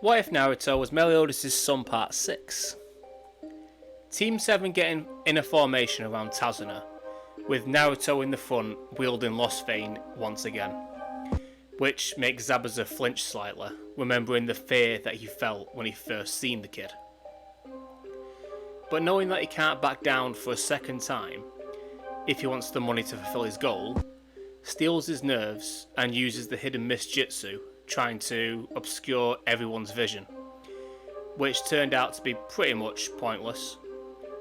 What if Naruto was Meliodas' son part 6? Team 7 getting in a formation around Tazuna, with Naruto in the front wielding Lost Vein once again, which makes Zabuza flinch slightly, remembering the fear that he felt when he first seen the kid. But knowing that he can't back down for a second time, if he wants the money to fulfill his goal, steals his nerves and uses the hidden mist jutsu, trying to obscure everyone's vision, which turned out to be pretty much pointless,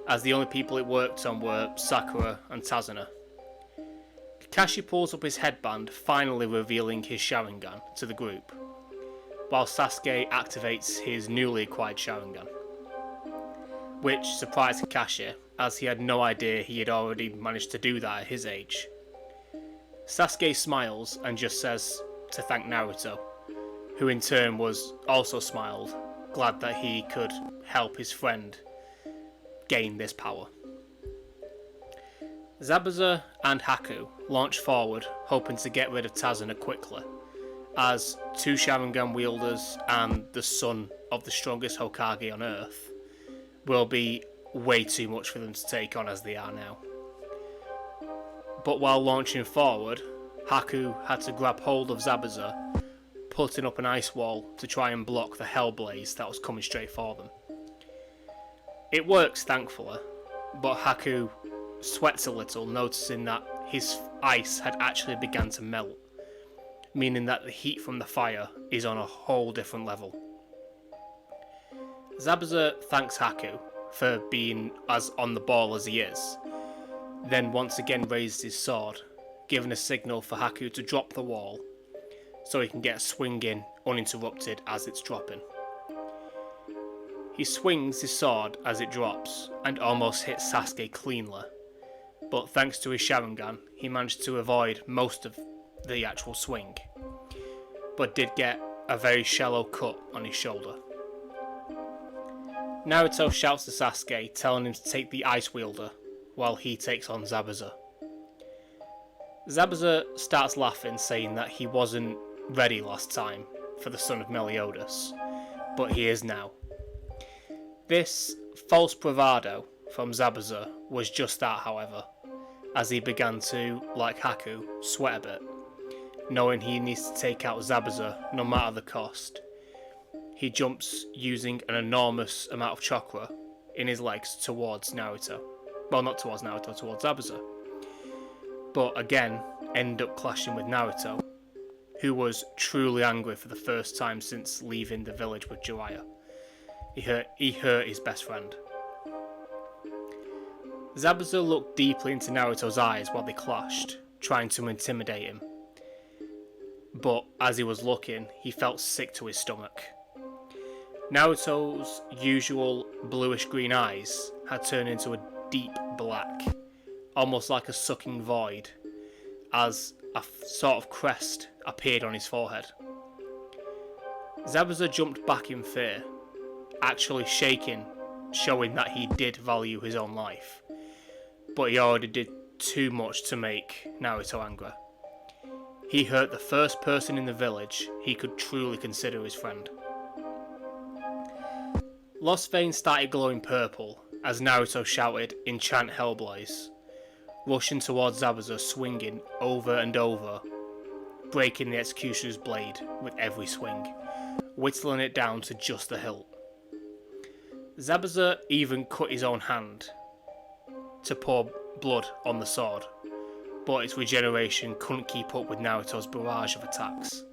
as the only people it worked on were Sakura and Tazuna. Kakashi pulls up his headband, finally revealing his Sharingan to the group, while Sasuke activates his newly acquired Sharingan, which surprised Kakashi, as he had no idea he had already managed to do that at his age. Sasuke smiles and just says to thank Naruto, who in turn was also smiled, glad that he could help his friend gain this power. Zabuza and Haku launch forward, hoping to get rid of Tazuna quickly, as two Sharingan wielders and the son of the strongest Hokage on Earth will be way too much for them to take on as they are now. But while launching forward, Haku had to grab hold of Zabuza, putting up an ice wall to try and block the hell blaze that was coming straight for them. It works, thankfully, but Haku sweats a little, noticing that his ice had actually begun to melt, meaning that the heat from the fire is on a whole different level. Zabuza thanks Haku for being as on the ball as he is, then once again raises his sword, giving a signal for Haku to drop the wall so he can get a swing in uninterrupted as it's dropping. He swings his sword as it drops and almost hits Sasuke cleanly, but thanks to his Sharingan he managed to avoid most of the actual swing, but did get a very shallow cut on his shoulder. Naruto shouts to Sasuke, telling him to take the Ice Wielder while he takes on Zabuza. Zabuza starts laughing, saying that he wasn't ready last time for the son of Meliodas, but he is now. This false bravado from Zabuza was just that, however, as he began to, like Haku, sweat a bit, knowing he needs to take out Zabuza no matter the cost. He jumps using an enormous amount of chakra in his legs towards Naruto. Well, not towards Naruto, towards Zabuza. But again, end up clashing with Naruto, who was truly angry for the first time since leaving the village with Jiraiya. He hurt his best friend. Zabuza looked deeply into Naruto's eyes while they clashed, trying to intimidate him. But as he was looking, he felt sick to his stomach. Naruto's usual bluish-green eyes had turned into a deep black, almost like a sucking void, as a sort of crest appeared on his forehead. Zabuza jumped back in fear, actually shaking, showing that he did value his own life, but he already did too much to make Naruto angry. He hurt the first person in the village he could truly consider his friend. Lost Vein started glowing purple as Naruto shouted, "Enchant Hellblaze," rushing towards Zabuza, swinging over and over, breaking the executioner's blade with every swing, whittling it down to just the hilt. Zabuza even cut his own hand to pour blood on the sword, but its regeneration couldn't keep up with Naruto's barrage of attacks.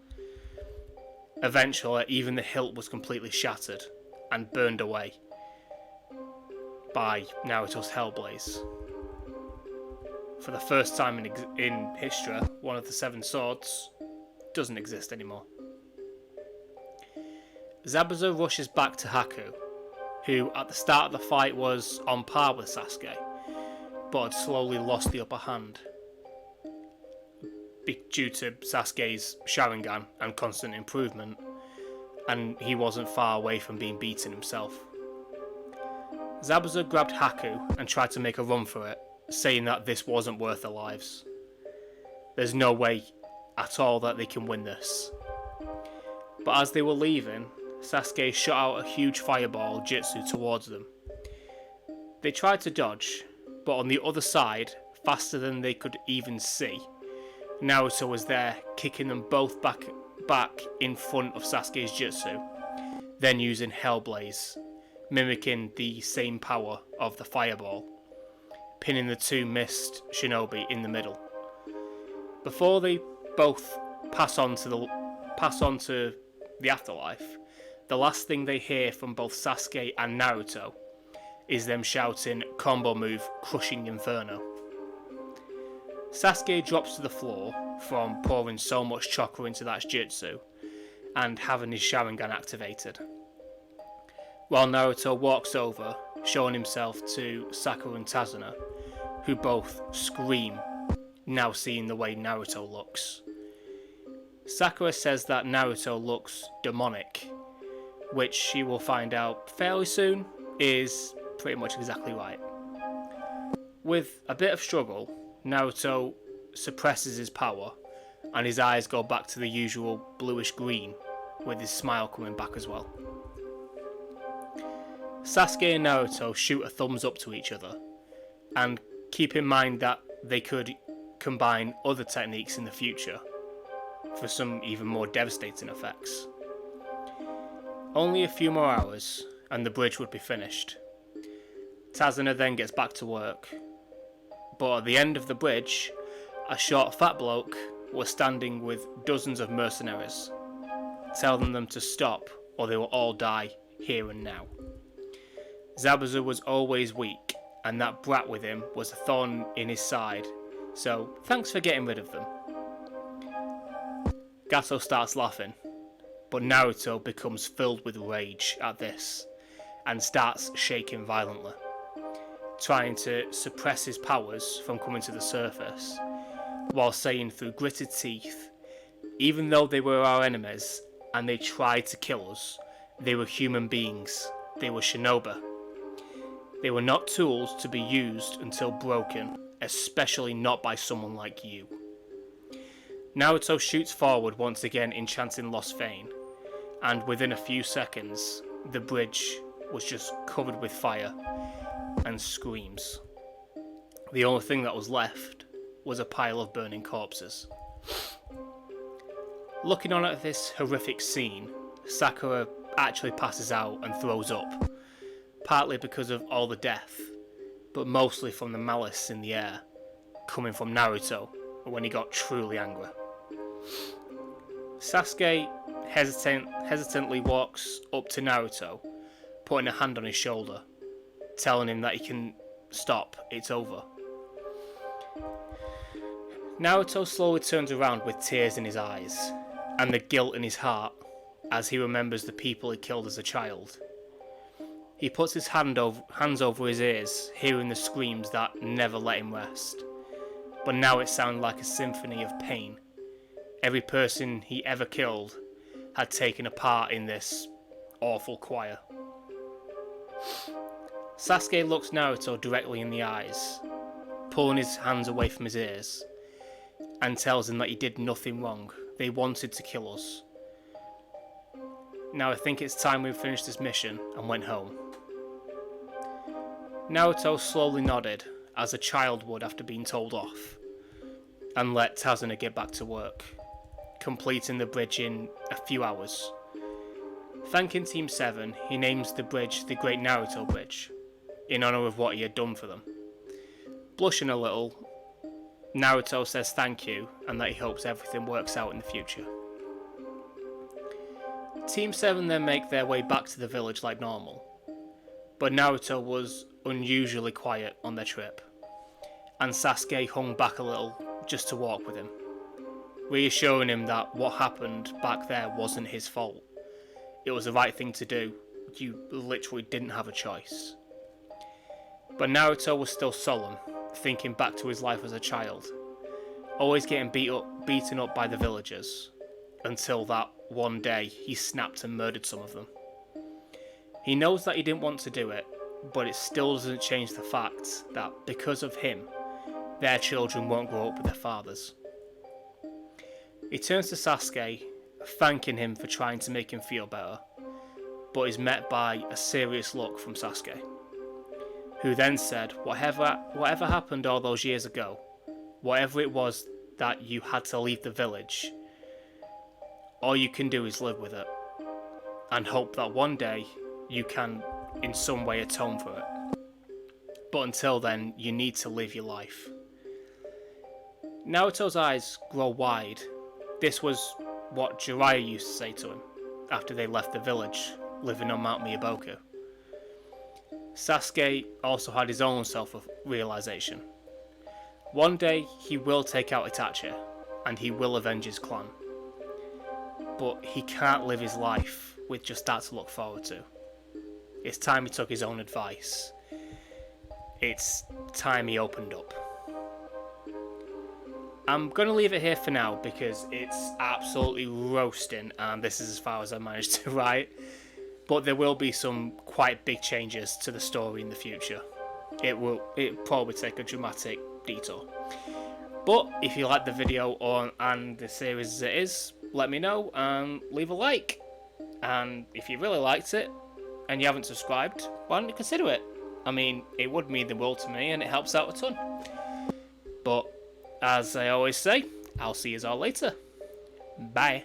Eventually, even the hilt was completely shattered and burned away by Naruto's Hellblaze. For the first time in history, one of the 7 swords doesn't exist anymore. Zabuza rushes back to Haku, who at the start of the fight was on par with Sasuke, but had slowly lost the upper hand due to Sasuke's Sharingan and constant improvement, and he wasn't far away from being beaten himself. Zabuza grabbed Haku and tried to make a run for it, saying that this wasn't worth their lives. There's no way at all that they can win this. But as they were leaving, Sasuke shot out a huge fireball jutsu towards them. They tried to dodge, but on the other side, faster than they could even see, Naruto was there, kicking them both back in front of Sasuke's jutsu, then using Hellblaze, mimicking the same power of the fireball, pinning the two mist shinobi in the middle. Before they both pass on to the afterlife, the last thing they hear from both Sasuke and Naruto is them shouting combo move Crushing Inferno. Sasuke drops to the floor from pouring so much chakra into that jutsu and having his Sharingan activated, while Naruto walks over, showing himself to Sakura and Tazuna, who both scream, now seeing the way Naruto looks. Sakura says that Naruto looks demonic, which she will find out fairly soon is pretty much exactly right. With a bit of struggle, Naruto suppresses his power and his eyes go back to the usual bluish green, with his smile coming back as well. Sasuke and Naruto shoot a thumbs up to each other, and keep in mind that they could combine other techniques in the future for some even more devastating effects. Only a few more hours and the bridge would be finished. Tazuna then gets back to work, but at the end of the bridge, a short fat bloke was standing with dozens of mercenaries, telling them to stop or they will all die here and now. Zabuza was always weak, and that brat with him was a thorn in his side, so thanks for getting rid of them. Gato starts laughing, but Naruto becomes filled with rage at this and starts shaking violently, trying to suppress his powers from coming to the surface, while saying through gritted teeth, even though they were our enemies and they tried to kill us, they were human beings, they were shinobi. They were not tools to be used until broken, especially not by someone like you. Naruto shoots forward once again enchanting Lost Fane, and within a few seconds, the bridge was just covered with fire and screams. The only thing that was left was a pile of burning corpses. Looking on at this horrific scene, Sakura actually passes out and throws up, partly because of all the death, but mostly from the malice in the air, coming from Naruto when he got truly angry. Sasuke hesitantly walks up to Naruto, putting a hand on his shoulder, telling him that he can stop, it's over. Naruto slowly turns around with tears in his eyes, and the guilt in his heart as he remembers the people he killed as a child. He puts his hands over his ears, hearing the screams that never let him rest. But now it sounded like a symphony of pain. Every person he ever killed had taken a part in this awful choir. Sasuke looks Naruto directly in the eyes, pulling his hands away from his ears, and tells him that he did nothing wrong. They wanted to kill us. Now I think it's time we finished this mission and went home. Naruto slowly nodded, as a child would after being told off, and let Tazuna get back to work, completing the bridge in a few hours. Thanking Team 7, he names the bridge the Great Naruto Bridge, in honour of what he had done for them. Blushing a little, Naruto says thank you and that he hopes everything works out in the future. Team 7 then make their way back to the village like normal, but Naruto was unusually quiet on their trip, and Sasuke hung back a little just to walk with him, reassuring him that what happened back there wasn't his fault. It was the right thing to do, you literally didn't have a choice. But Naruto was still solemn, thinking back to his life as a child, always getting beaten up by the villagers, until that one day he snapped and murdered some of them. He knows that he didn't want to do it, but it still doesn't change the fact that because of him, their children won't grow up with their fathers. He turns to Sasuke, thanking him for trying to make him feel better, but is met by a serious look from Sasuke, who then said, whatever happened all those years ago, whatever it was that you had to leave the village, all you can do is live with it, and hope that one day you can in some way atone for it. But until then, you need to live your life. Naruto's eyes grow wide. This was what Jiraiya used to say to him after they left the village, living on Mount Miyaboku. Sasuke also had his own self-realization. One day he will take out Itachi, and he will avenge his clan. But he can't live his life with just that to look forward to. It's time he took his own advice. It's time he opened up. I'm going to leave it here for now because it's absolutely roasting and this is as far as I managed to write. But there will be some quite big changes to the story in the future. It'll probably take a dramatic detour. But if you like the video and the series as it is, let me know and leave a like. And if you really liked it and you haven't subscribed, why don't you consider it? I mean, it would mean the world to me and it helps out a ton. But as I always say, I'll see you all later. Bye.